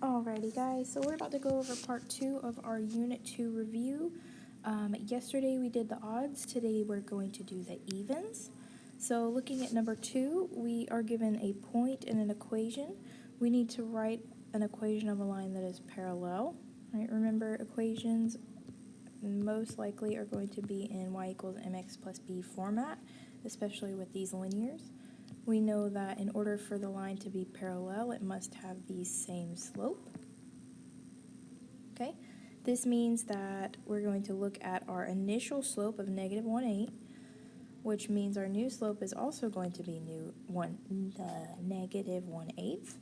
Alrighty guys, so we're about to go over part 2 of our Unit 2 review. Yesterday we did the odds, today we're going to do the evens. So looking at number 2, we are given a point and an equation. We need to write an equation of a line that is parallel. Right? Remember, equations most likely are going to be in y equals mx plus b format, especially with these linears. We know that in order for the line to be parallel, it must have the same slope. Okay, this means that we're going to look at our initial slope of negative 1/8, which means our new slope is also going to be negative 1/8.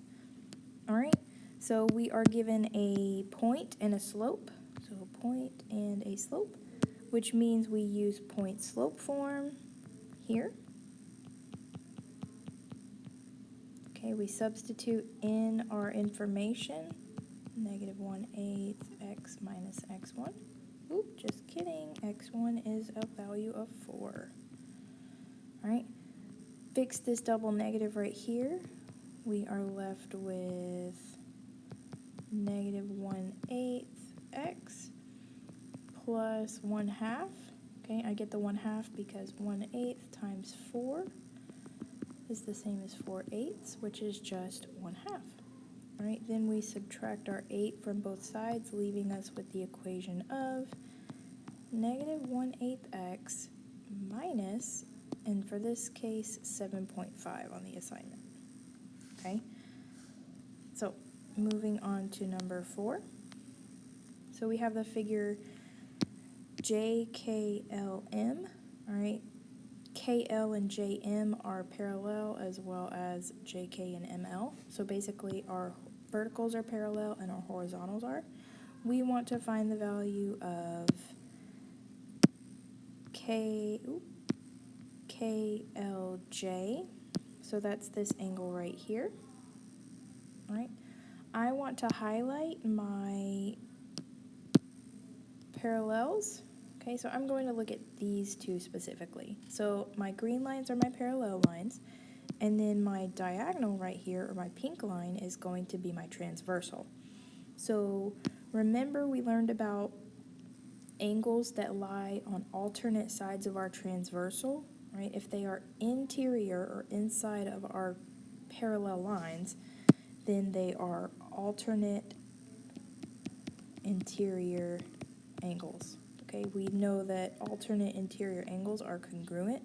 All right, so we are given a point and a slope. So a point and a slope, which means we use point slope form here. Okay, we substitute in our information, negative 1/8 x minus x1. Oop, just kidding, x1 is a value of 4. All right, fix this double negative right here. We are left with negative 1/8 x plus 1/2. Okay, I get the 1/2 because 1/8 times 4 is the same as 4/8, which is just 1/2. All right, then we subtract our 8 from both sides, leaving us with the equation of negative 1/8 x minus, and for this case, 7.5 on the assignment. Okay, so moving on to number 4. So we have the figure JKLM, all right? KL and JM are parallel as well as JK and ML. So basically our verticals are parallel and our horizontals are. We want to find the value of KLJ. So that's this angle right here. All right. I want to highlight my parallels. Okay, so I'm going to look at these two specifically. So my green lines are my parallel lines, and then my diagonal right here, or my pink line, is going to be my transversal. So remember we learned about angles that lie on alternate sides of our transversal, right? If they are interior or inside of our parallel lines, then they are alternate interior angles. Okay, we know that alternate interior angles are congruent.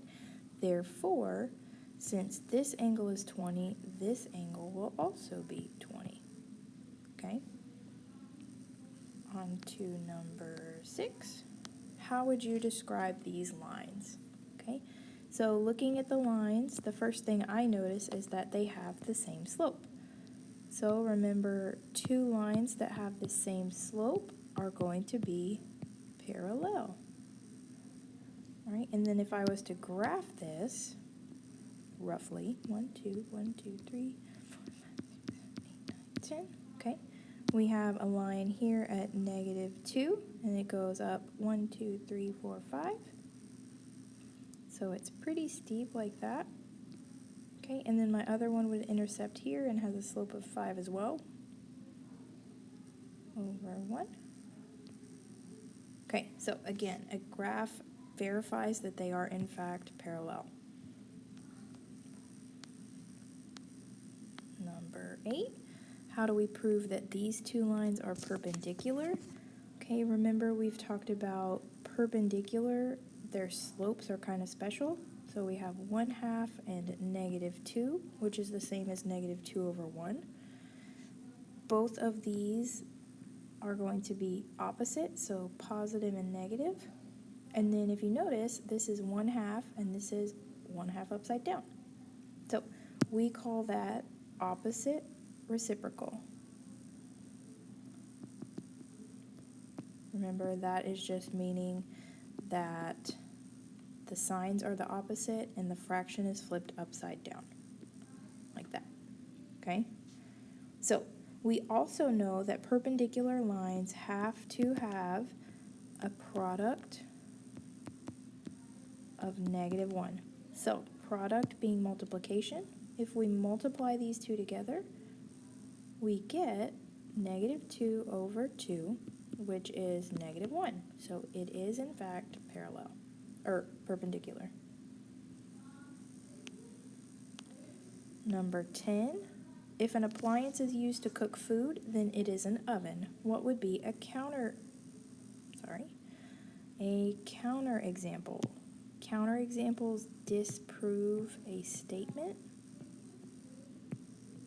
Therefore, since this angle is 20, this angle will also be 20. Okay? On to number 6. How would you describe these lines? Okay? So looking at the lines, the first thing I notice is that they have the same slope. So remember, two lines that have the same slope are going to be parallel. All right, and then if I was to graph this, roughly, 1, 2, 1, 2, 3, 4, 5, 6, 7, 8, 9, 10. Okay, we have a line here at negative 2, and it goes up 1, 2, 3, 4, 5. So it's pretty steep like that. Okay, and then my other one would intercept here and has a slope of 5 as well. Over 1. Okay, so again, a graph verifies that they are in fact parallel. Number 8, how do we prove that these two lines are perpendicular? Okay, remember we've talked about perpendicular, their slopes are kind of special. So we have 1/2 and negative 2, which is the same as negative 2 over 1. Both of these are going to be opposite, so positive and negative. And then if you notice, this is 1/2 and this is 1/2 upside down. So we call that opposite reciprocal. Remember, that is just meaning that the signs are the opposite and the fraction is flipped upside down, like that. Okay? So we also know that perpendicular lines have to have a product of negative 1. So product being multiplication, if we multiply these two together, we get negative 2 over 2, which is negative 1. So it is, in fact, parallel, or perpendicular. Number 10, if an appliance is used to cook food, then it is an oven. What would be a counter example? Counter examples disprove a statement.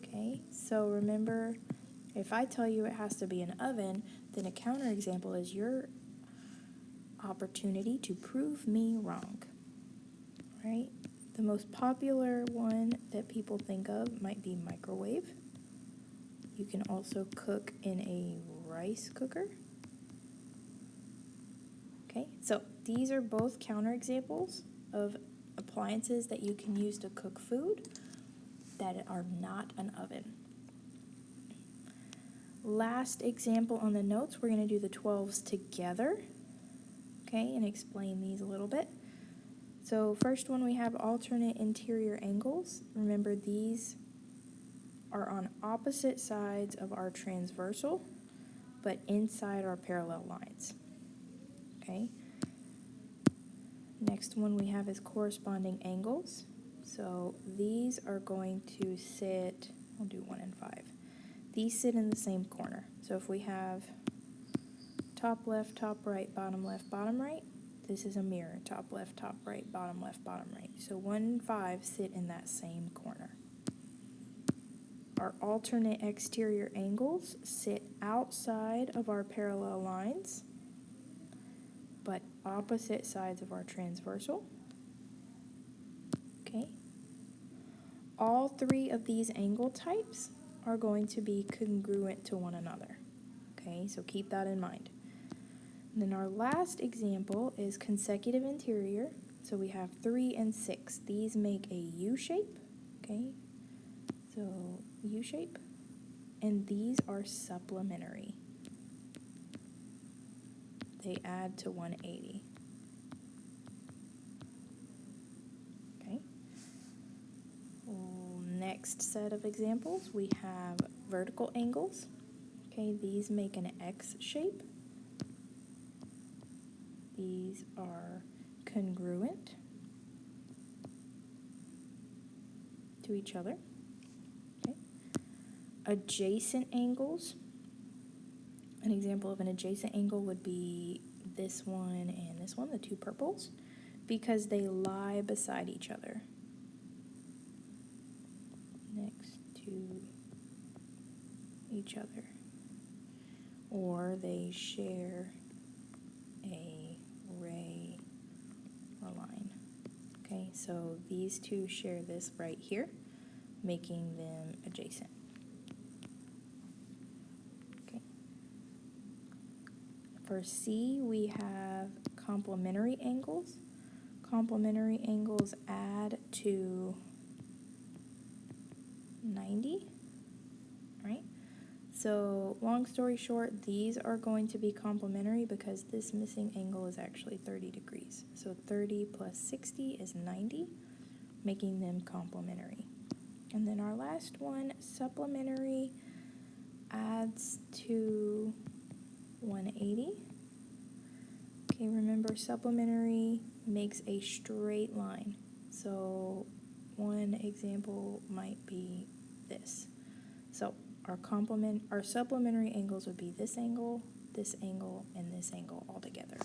Okay, so remember, if I tell you it has to be an oven, then a counter example is your opportunity to prove me wrong, right? The most popular one that people think of might be microwave. You can also cook in a rice cooker. Okay, so these are both counterexamples of appliances that you can use to cook food that are not an oven. Last example on the notes, we're going to do the 12s together, okay, and explain these a little bit. So first one, we have alternate interior angles. Remember, these are on opposite sides of our transversal, but inside our parallel lines. Okay. Next one we have is corresponding angles. So these are going to sit, I'll do 1 and 5. These sit in the same corner. So if we have top left, top right, bottom left, bottom right, this is a mirror. Top left, top right, bottom left, bottom right. So 1 and 5 sit in that same corner. Our alternate exterior angles sit outside of our parallel lines, but opposite sides of our transversal. Okay. All 3 of these angle types are going to be congruent to one another. Okay, so keep that in mind. And then our last example is consecutive interior. So we have 3 and 6. These make a U shape. Okay, so U shape. And these are supplementary. They add to 180. Okay. Next set of examples, we have vertical angles. Okay, these make an X shape. These are congruent to each other. Okay. Adjacent angles. An example of an adjacent angle would be this one and this one, the 2 purples, because they lie beside each other. Next to each other. Or they share a ray or line. Okay, so these 2 share this right here, making them adjacent. Okay. For C, we have complementary angles. Complementary angles add to 90, right? So long story short, these are going to be complementary because this missing angle is actually 30 degrees. So 30 plus 60 is 90, making them complementary. And then our last one, supplementary, adds to 180. Okay, remember supplementary makes a straight line. So one example might be this. So our supplementary angles would be this angle, and this angle all together.